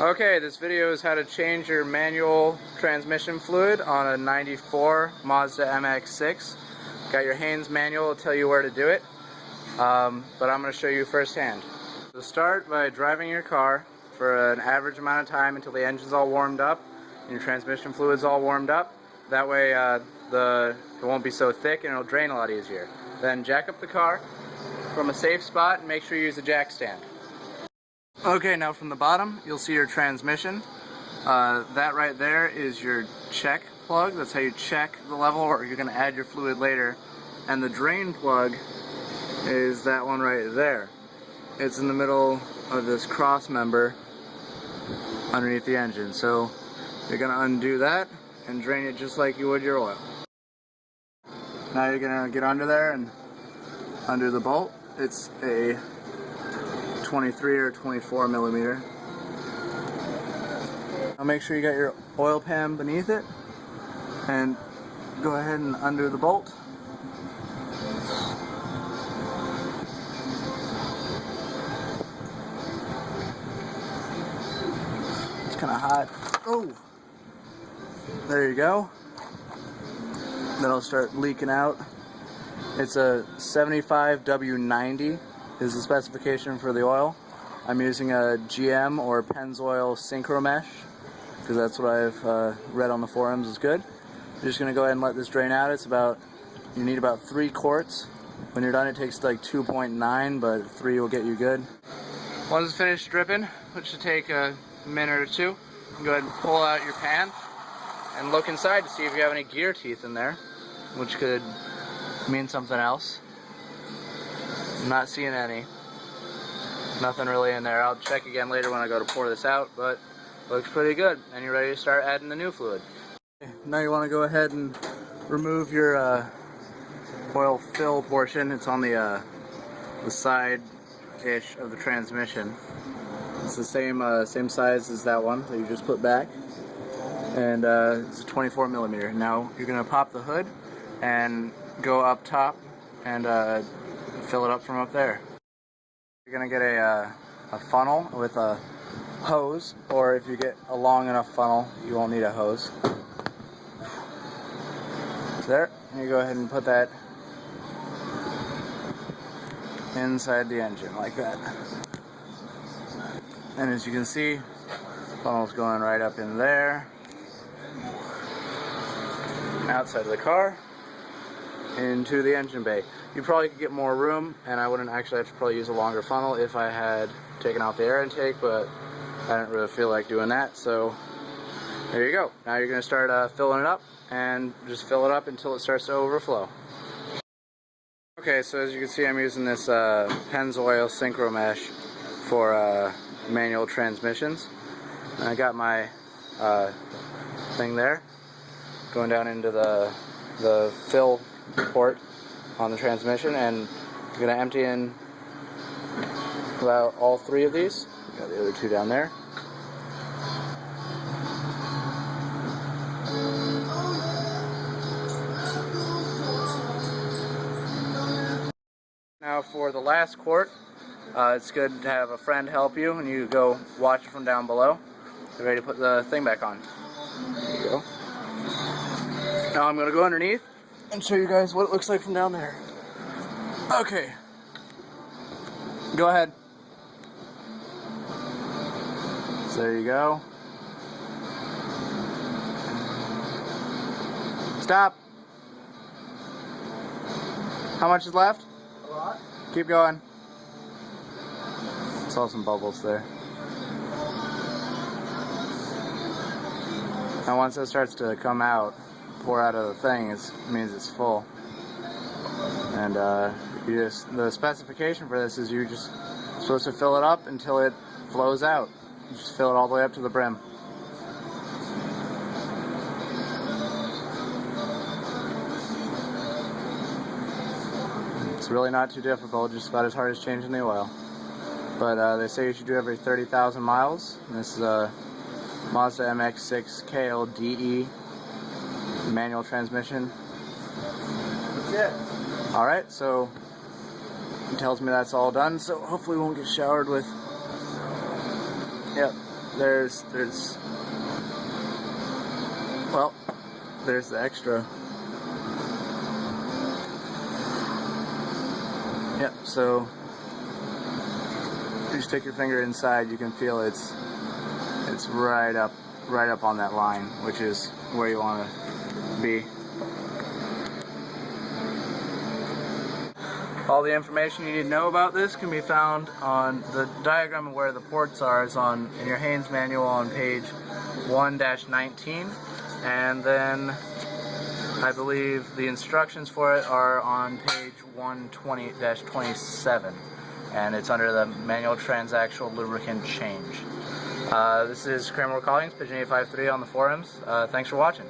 Okay, this video is how to change your manual transmission fluid on a 94 Mazda MX6. Got your Haynes manual, will tell you where to do it, but I'm going to show you firsthand. So start by driving your car for an average amount of time until the engine's all warmed up and your transmission fluid's all warmed up. That way it won't be so thick and it'll drain a lot easier. Then jack up the car from a safe spot and make sure you use a jack stand. Okay, now from the bottom you'll see your transmission. That right there is your check plug. That's how you check the level, or you're going to add your fluid later. And the drain plug is that one right there. It's in the middle of this cross member underneath the engine. So you're going to undo that and drain it just like you would your oil. Now you're going to get under there and undo the bolt. It's a 23 or 24 millimeter. Now make sure you got your oil pan beneath it and go ahead and undo the bolt. It's kind of hot. Oh, there you go. Then it'll start leaking out. It's a 75W90 is the specification for the oil. I'm using a GM or Pennzoil Synchromesh because that's what I've read on the forums is good. You're just going to go ahead and let this drain out. You need about 3 quarts. When you're done it takes like 2.9, but 3 will get you good. Once it's finished dripping, which should take a minute or two, you can go ahead and pull out your pan and look inside to see if you have any gear teeth in there, which could mean something else. I'm not seeing any. Nothing really in there. I'll check again later when I go to pour this out, but looks pretty good. And you're ready to start adding the new fluid. Now you want to go ahead and remove your oil fill portion. It's on the side-ish of the transmission. It's the same size as that one that you just put back. And it's a 24 millimeter. Now you're going to pop the hood and go up top and fill it up from up there. You're going to get a funnel with a hose, or if you get a long enough funnel, you won't need a hose. There, and you go ahead and put that inside the engine like that. And as you can see, funnel's going right up in there, outside of the car, into the engine bay. You probably could get more room, and I wouldn't actually have to probably use a longer funnel if I had taken out the air intake, but I didn't really feel like doing that, so there you go. Now you're going to start filling it up, and just fill it up until it starts to overflow. Okay, so as you can see, I'm using this Pennzoil Synchromesh for manual transmissions. And I got my thing there going down into the fill port on the transmission, and I'm going to empty in about all 3 of these. Got the other 2 down there. Now for the last quart, it's good to have a friend help you, and you go watch it from down below. You're ready to put the thing back on. There you go. Now I'm going to go underneath and show you guys what it looks like from down there. Okay. Go ahead. So there you go. Stop. How much is left? A lot. Keep going. Saw some bubbles there. Now once it starts to come out, pour out of the thing, it means it's full. And the specification for this is you're just supposed to fill it up until it flows out. You just fill it all the way up to the brim. It's really not too difficult, just about as hard as changing the oil. But they say you should do every 30,000 miles. And this is a Mazda MX6 KLDE manual transmission. That's it. Alright, so He tells me that's all done, so hopefully we won't get showered with. Yep, there's the extra. Yep, so you just take your finger inside, you can feel it's right up on that line, which is where you want to be. All the information you need to know about this can be found on the diagram of where the ports are is in your Haynes manual on page 1-19, and then I believe the instructions for it are on page 120-27, and it's under the manual transactional lubricant change. This is Cramer Ward-Collings, Pigeon 853 on the forums. Thanks for watching.